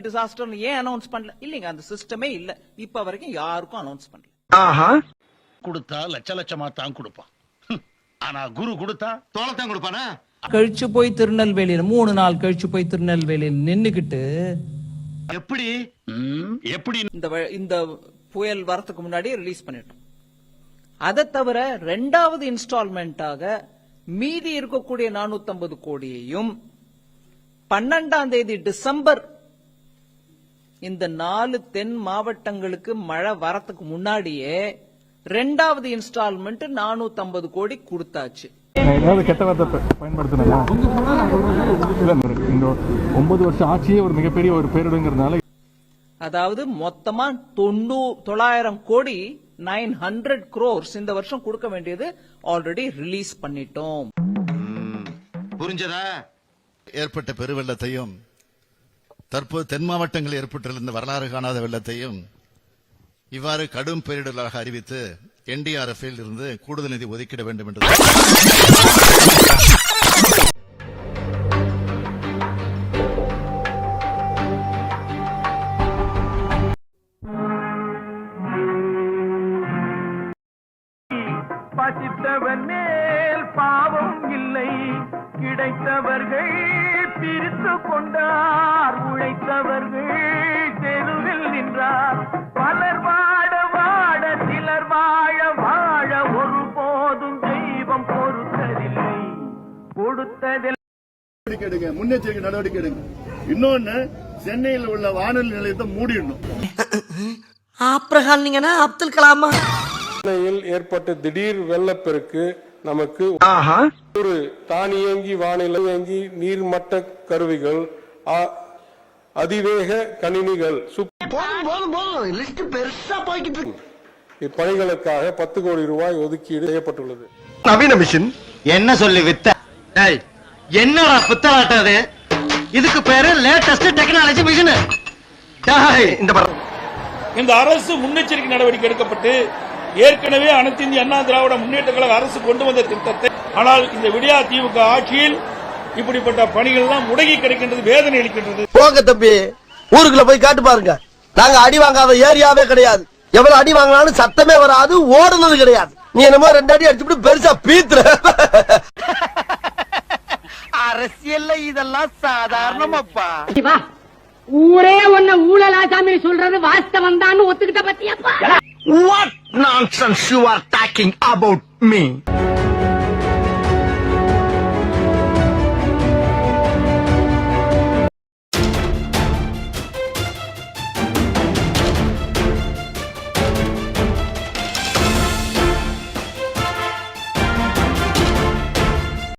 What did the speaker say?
Disaster ஏன் announce பண்ணல? இல்லைங்க, அந்த சிஸ்டமே இல்ல. இப்ப வரைக்கும் யாருக்கும் அனௌன்ஸ் பண்ணல. கொடுத்தா லட்ச லட்சமா தான் கொடுப்பான். ஆனா குரு கொடுத்தா தோளத்தான் கொடுப்பானா? கழிச்சு போய் திருநெல்வேலியில 3 நாள் கழிச்சு போய் திருநெல்வேலியில் நின்னுக்கிட்டு எப்படி எப்படி இந்த புயல் வரதுக்கு முன்னாடி ரிலீஸ் பண்ணிட்டோம். அதை தவிர 2வது இன்ஸ்டால்மெண்டாக மீதி இருக்கக்கூடிய 450 கோடியையும் 12ஆம் தேதி டிசம்பர் இந்த 4 தென் மாவட்டங்களுக்கு மழை வரத்துக்கு முன்னாடியே 2வது இன்ஸ்டால்மெண்ட் 450 கோடி கொடுத்தாச்சு. கெட்ட வார்த்தை பயன்படுத்தினா இந்த 9 வருஷம் ஆட்சியே ஒரு மிகப்பெரிய ஒரு பேரிடங்கிறதுனால, அதாவது மொத்தமா 900 கோடி 900 crores இந்த வருஷம் கொடுக்க வேண்டியது ஆல்ரெடி ரிலீஸ் பண்ணிட்டோம். புரிஞ்சதா? ஏற்பட்ட பெருவெள்ளத்தையும் தற்போது தென் மாவட்டங்களில் ஏற்பட்டிருந்த வரலாறு காணாத வெள்ளத்தையும் இவ்வாறு கடும் பேரிடராக அறிவித்து NDRF-இல் இருந்து கூடுதல் நிதி ஒதுக்கிட வேண்டும் என்று பசித்தவன் மேல் பாவம் இல்லை, கிடைத்தவர்கள் பிரித்து கொண்டார், உழைத்தவர்கள் தெருவில் நின்றார். பலர் வாட வாட சிலர் வாழ வாழ ஒருபோதும் தெய்வம் பொறுத்ததில்லை, கொடுத்ததில் முன்னெச்சரிக்கை நடவடிக்கை எடுங்க. இன்னொன்னு, சென்னையில் உள்ள வானொலி நிலையத்தை மூடிடணும். ஆப்ரஹாம் அப்துல் கலாமா சென்னையில் ஏற்பட்ட திடீர் வெள்ளப்பெருக்கு நமக்கு ஒரு தானியங்கி வானிலை நீர்மட்ட கருவிகள், அதிவேக கணினிகள், இப்பணிகளுக்காக 10 கோடி ரூபாய் ஒதுக்கீடு செய்யப்பட்டுள்ளது. நவீன மிஷின் என்ன சொல்லி வித்த? என்னடா புத்தலாட்டது? இதுக்கு பேரு லேட்டஸ்ட் டெக்னாலஜி மிஷின். இந்த அரசு முன்னெச்சரிக்கை நடவடிக்கை எடுக்கப்பட்டு ஏற்கனவே அனைத்து இந்திய அண்ணா திராவிட முன்னேற்ற கழக அரசு கொண்டு வந்த திட்டத்தை, ஆனால் இந்த விடியா திமுக ஆட்சியில் இப்படிப்பட்ட பணிகள் எல்லாம் முடங்கி கிடைக்கின்றது, வேதனை அளிக்கின்றது. போங்க தம்பி, ஊருக்குள்ள போய் காட்டு பாருங்க. நாங்க அடி வாங்காத ஏரியாவே கிடையாது. எவ்வளவு அடி வாங்கினாலும் சத்தமே வராது, ஓடுனது கிடையாது. நீ என்னமோ 2 அடி அடிச்சுட்டு பெருசா பீத்துற. அரசியல்ல இதெல்லாம் சாதாரணமாப்பா. ஊரே ஒன்ன ஊழலாசாமி சொல்றது வாஸ்தவம் தான் ஒத்துக்கிட்ட பத்தியப்பா. What nonsense you are talking about me?